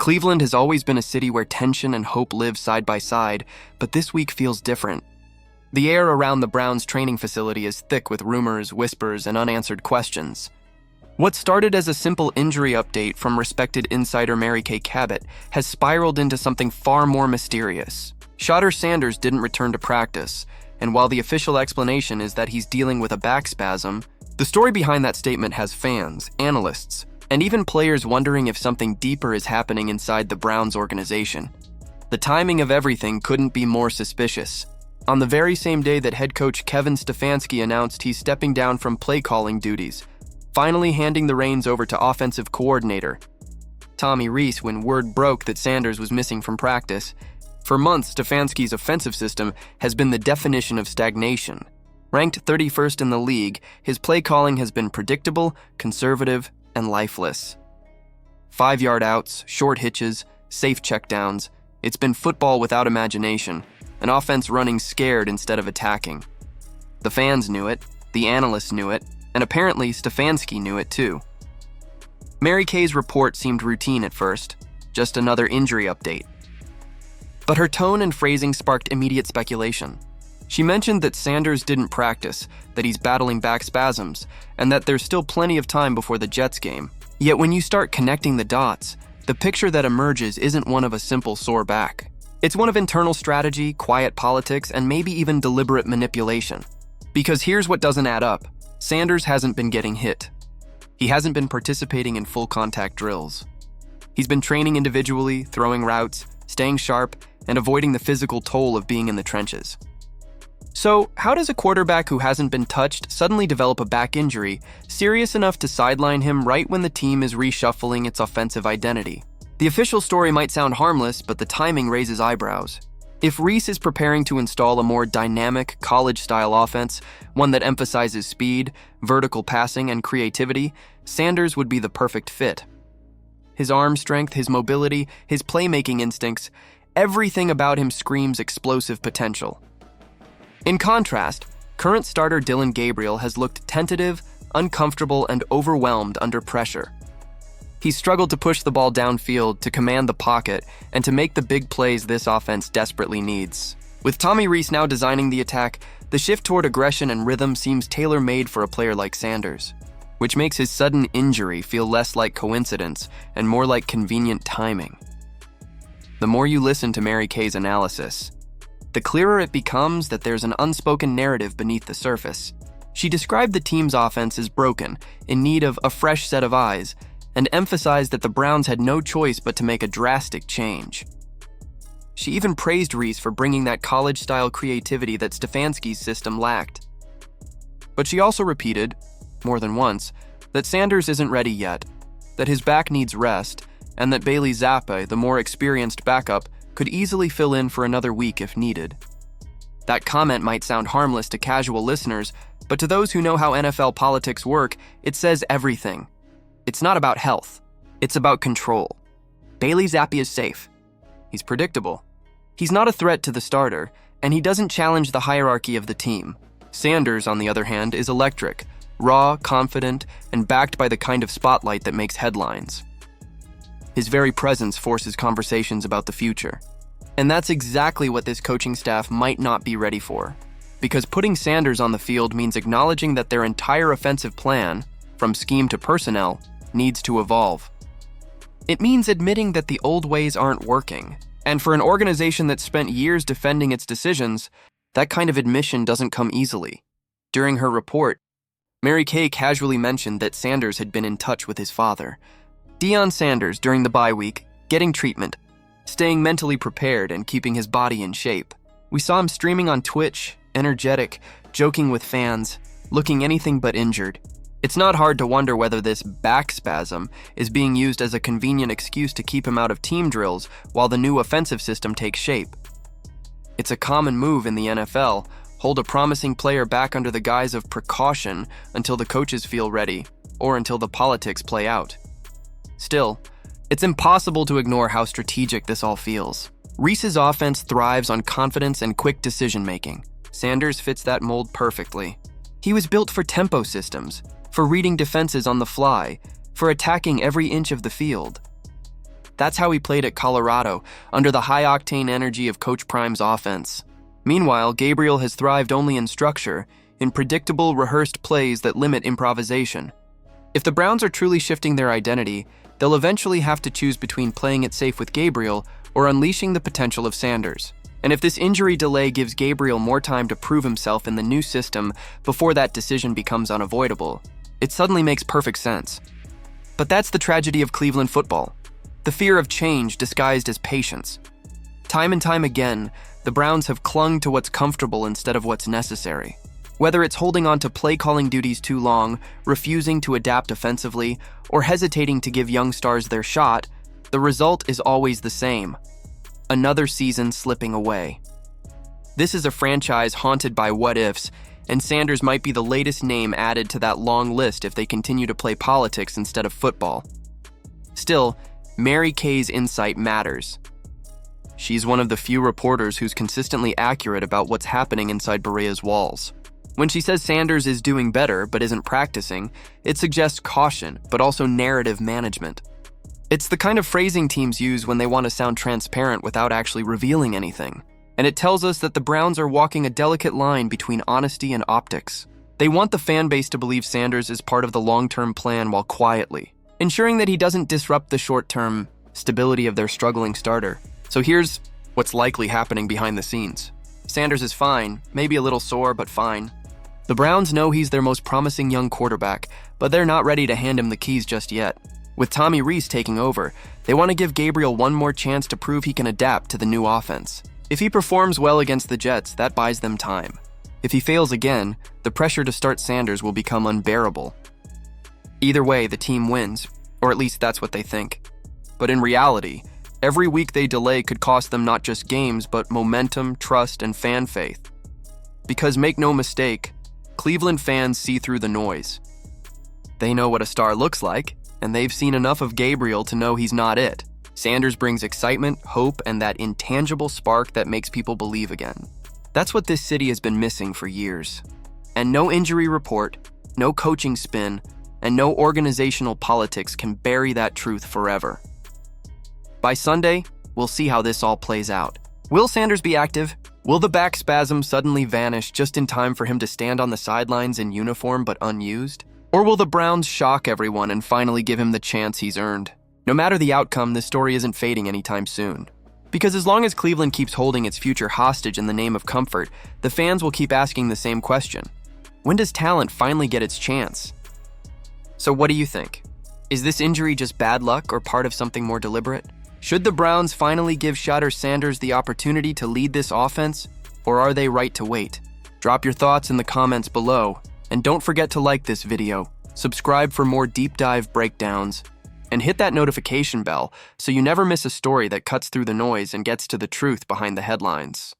Cleveland has always been a city where tension and hope live side by side, but this week feels different. The air around the Browns' training facility is thick with rumors, whispers, and unanswered questions. What started as a simple injury update from respected insider Mary Kay Cabot has spiraled into something far more mysterious. Shadur Sanders didn't return to practice, and while the official explanation is that he's dealing with a back spasm, the story behind that statement has fans, analysts, and even players wondering if something deeper is happening inside the Browns organization. The timing of everything couldn't be more suspicious. On the very same day that head coach Kevin Stefanski announced he's stepping down from play-calling duties, finally handing the reins over to offensive coordinator Tommy Rees when word broke that Sanders was missing from practice. For months, Stefanski's offensive system has been the definition of stagnation. Ranked 31st in the league, his play calling has been predictable, conservative, and lifeless. 5-yard outs, short hitches, safe checkdowns. It's been football without imagination, an offense running scared instead of attacking. The fans knew it, the analysts knew it, and apparently Stefanski knew it too. Mary Kay's report seemed routine at first, just another injury update. But her tone and phrasing sparked immediate speculation. She mentioned that Sanders didn't practice, that he's battling back spasms, and that there's still plenty of time before the Jets game. Yet when you start connecting the dots, the picture that emerges isn't one of a simple sore back. It's one of internal strategy, quiet politics, and maybe even deliberate manipulation. Because here's what doesn't add up. Sanders hasn't been getting hit. He hasn't been participating in full contact drills. He's been training individually, throwing routes, staying sharp, and avoiding the physical toll of being in the trenches. So, how does a quarterback who hasn't been touched suddenly develop a back injury serious enough to sideline him right when the team is reshuffling its offensive identity? The official story might sound harmless, but the timing raises eyebrows. If Rees is preparing to install a more dynamic, college-style offense, one that emphasizes speed, vertical passing, and creativity, Sanders would be the perfect fit. His arm strength, his mobility, his playmaking instincts, everything about him screams explosive potential. In contrast, current starter Dillon Gabriel has looked tentative, uncomfortable, and overwhelmed under pressure. He's struggled to push the ball downfield, to command the pocket, and to make the big plays this offense desperately needs. With Tommy Rees now designing the attack, the shift toward aggression and rhythm seems tailor-made for a player like Sanders, which makes his sudden injury feel less like coincidence and more like convenient timing. The more you listen to Mary Kay's analysis, the clearer it becomes that there's an unspoken narrative beneath the surface. She described the team's offense as broken, in need of a fresh set of eyes, and emphasized that the Browns had no choice but to make a drastic change. She even praised Rees for bringing that college-style creativity that Stefanski's system lacked. But she also repeated, more than once, that Sanders isn't ready yet, that his back needs rest, and that Bailey Zappa, the more experienced backup, could easily fill in for another week if needed. That comment might sound harmless to casual listeners, but to those who know how NFL politics work, it says everything. It's not about health. It's about control. Bailey Zappi is safe. He's predictable. He's not a threat to the starter, and he doesn't challenge the hierarchy of the team. Sanders, on the other hand, is electric, raw, confident, and backed by the kind of spotlight that makes headlines. His very presence forces conversations about the future. And that's exactly what this coaching staff might not be ready for. Because putting Sanders on the field means acknowledging that their entire offensive plan, from scheme to personnel, needs to evolve. It means admitting that the old ways aren't working. And for an organization that's spent years defending its decisions, that kind of admission doesn't come easily. During her report, Mary Kay casually mentioned that Sanders had been in touch with his father. Deion Sanders, during the bye week, getting treatment, staying mentally prepared and keeping his body in shape. We saw him streaming on Twitch, energetic, joking with fans, looking anything but injured. It's not hard to wonder whether this back spasm is being used as a convenient excuse to keep him out of team drills while the new offensive system takes shape. It's a common move in the NFL, hold a promising player back under the guise of precaution until the coaches feel ready, or until the politics play out. Still, it's impossible to ignore how strategic this all feels. Rees's offense thrives on confidence and quick decision-making. Sanders fits that mold perfectly. He was built for tempo systems, for reading defenses on the fly, for attacking every inch of the field. That's how he played at Colorado, under the high-octane energy of Coach Prime's offense. Meanwhile, Gabriel has thrived only in structure, in predictable, rehearsed plays that limit improvisation. If the Browns are truly shifting their identity, they'll eventually have to choose between playing it safe with Gabriel or unleashing the potential of Sanders. And if this injury delay gives Gabriel more time to prove himself in the new system before that decision becomes unavoidable, it suddenly makes perfect sense. But that's the tragedy of Cleveland football. The fear of change disguised as patience. Time and time again, the Browns have clung to what's comfortable instead of what's necessary. Whether it's holding on to play-calling duties too long, refusing to adapt offensively, or hesitating to give young stars their shot, the result is always the same. Another season slipping away. This is a franchise haunted by what-ifs, and Sanders might be the latest name added to that long list if they continue to play politics instead of football. Still, Mary Kay's insight matters. She's one of the few reporters who's consistently accurate about what's happening inside Berea's walls. When she says Sanders is doing better but isn't practicing, it suggests caution, but also narrative management. It's the kind of phrasing teams use when they want to sound transparent without actually revealing anything. And it tells us that the Browns are walking a delicate line between honesty and optics. They want the fan base to believe Sanders is part of the long-term plan while quietly ensuring that he doesn't disrupt the short-term stability of their struggling starter. So here's what's likely happening behind the scenes. Sanders is fine, maybe a little sore, but fine. The Browns know he's their most promising young quarterback, but they're not ready to hand him the keys just yet. With Tommy Rees taking over, they want to give Gabriel one more chance to prove he can adapt to the new offense. If he performs well against the Jets, that buys them time. If he fails again, the pressure to start Sanders will become unbearable. Either way, the team wins, or at least that's what they think. But in reality, every week they delay could cost them not just games, but momentum, trust, and fan faith. Because make no mistake, Cleveland fans see through the noise. They know what a star looks like, and they've seen enough of Gabriel to know he's not it. Sanders brings excitement, hope, and that intangible spark that makes people believe again. That's what this city has been missing for years. And no injury report, no coaching spin, and no organizational politics can bury that truth forever. By Sunday, we'll see how this all plays out. Will Sanders be active? Will the back spasm suddenly vanish just in time for him to stand on the sidelines in uniform but unused? Or will the Browns shock everyone and finally give him the chance he's earned? No matter the outcome, this story isn't fading anytime soon. Because as long as Cleveland keeps holding its future hostage in the name of comfort, the fans will keep asking the same question. When does talent finally get its chance? So what do you think? Is this injury just bad luck or part of something more deliberate? Should the Browns finally give Shadur Sanders the opportunity to lead this offense, or are they right to wait? Drop your thoughts in the comments below, and don't forget to like this video, subscribe for more deep dive breakdowns, and hit that notification bell so you never miss a story that cuts through the noise and gets to the truth behind the headlines.